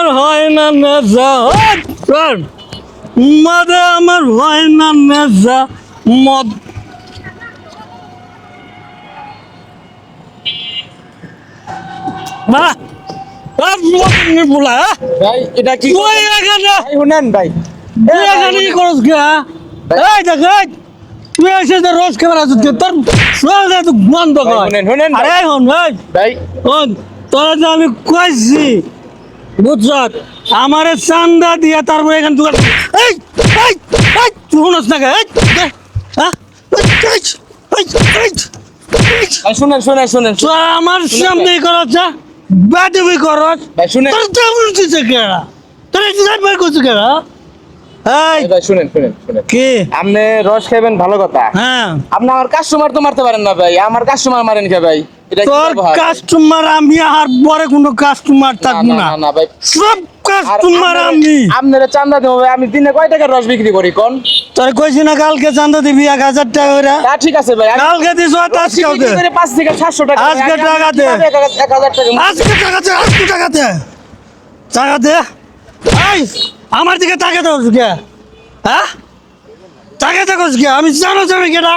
আমার হয় না নেশা মদে আমার হয় না নেশা মদ না বলা ভাই এটা কি তুই এখানে ভাই শুনেন ভাই তুই এখানে কি করস গা এই দেখ এই, তুই এসে যে রোজ খাবার আছে তোর সোজা তো বন্ধ কর শুনেন আরে হন ভাই ভাই হন তোরা যে আমি কইছি বুঝছ আমারে চান্দা দিয়া তারপরে এখানে দোকান এই এই এই তুই শুনস না কে এই হ্যাঁ ভাই শুনেন তো আমার সামনে করছ বাদবি করছ ভাই শুনেন তোর তো উল্টিছে কেডা তোর এই যাইবার কইছ কেডা এই ভাই শুনেন কি আপনি রস খাবেন ভালো কথা হ্যাঁ আপনি আমার কাস্টমার তো মারতে পারেন না ভাই আমার কাস্টমার মারেন কে ভাই এটা কি তোর ব্যবহার? কাস্টমার আমি আর পরে কোনো কাস্টমার থাকবো না না ভাই সব কাস্টমার আমি আপনারা চান্দা দেবো ভাই আমি দিনে কয় টাকার রস বিক্রি করি কোন তোর কইছি না কালকে চান্দা দিবি 1000 টাকা করে তা ঠিক আছে ভাই কালকে দিস আজকে দে 5 থেকে 700 টাকা আজকে টাকা দে। 1000 টাকা আজকে টাকা দে টাকা দে এই আমার দিকে টাকা দাও কে হ্যাঁ টাকা দাও কে আমি জানো কেডা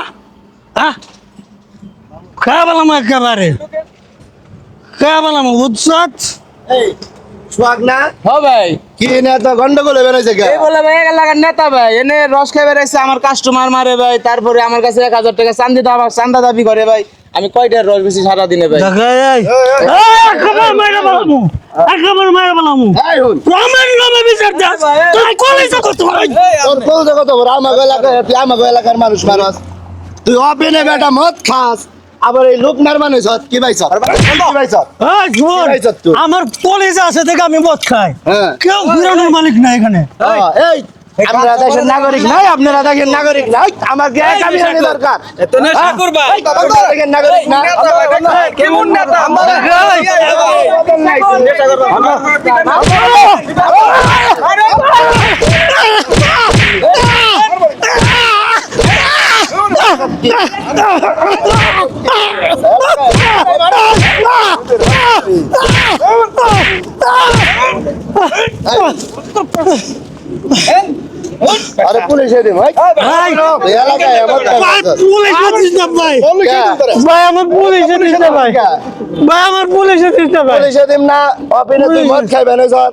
হ্যাঁ খাওয়ালাম একেবারে খাওয়ালাম বুঝছত এই সোহাগ না হ্যাঁ ভাই কি না তো গন্ডগোল হয়ে বেড়াইছে কে এই বলে ভাই এলাকার নেতা ভাই এনে রস খাইবে রাখছে আমার কাস্টমার মারে ভাই তারপরে আমার কাছে 1000 টাকা চান্দা দাবি করে ভাই আমি কয়টার রস বেশি সারা দিনে ভাই একেবারে মাইরা বলামু এই হুন প্রমাণ নামে বিচার দে তুই কলেজ করতে তোর কোল দেখো তো আমাগো এলাকায় তুই আমাগো এলাকার মানুষ মানুষ তুই অপেনে বেটা মদ খাস আবার এই লোক মার মানুষ কি ভাইছ কি ভাইছ আমার পুলিশ আছে থেকে আমি মদ খাই হ্যাঁ কেউ বিরানোর মালিক নাই এখানে এই আপনারা দেশের নাগরিক নাই আপনারা দেশের নাগরিক নাই আমাকে এক আমি জানি দরকার এত নেশা করবা আপনারা দেশের নাগরিক না কেমন নেতা আরে পুলিশে দে ভাই ভাই এলাকায় আমার ভাই পুলিশে দিস না ভাই ভাই আমার পুলিশে দিস না ভাই ভাই আমার পুলিশে দিস না ভাই পুলিশে দিম না অপেনে তুই মদ খাইবে না সব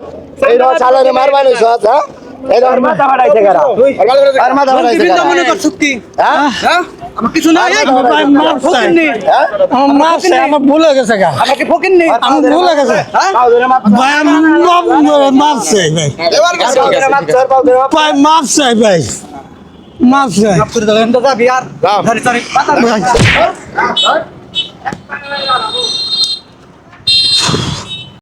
এই রো চালারে মারবা না সব হ্যাঁ এই রো মাথা বাড়াইছে কারা আর মাথা বাড়াইছে কারা মনে করছ কি হ্যাঁ হ্যাঁ আমার কিছু নাই ভাই মাফ চাই হ্যাঁ আমার মাফ চাই আমার ভুল হয়ে গেছে গা আমাকে ফকির নেই আমি ভুল হয়ে গেছে পাও ধরে মাপ ভাই আমি মাফ চাই ভাই ভাই মাফ চাই ভাই মাফ চাই আপনি তো যাবি আর যাও। ধরে ধরে ভাই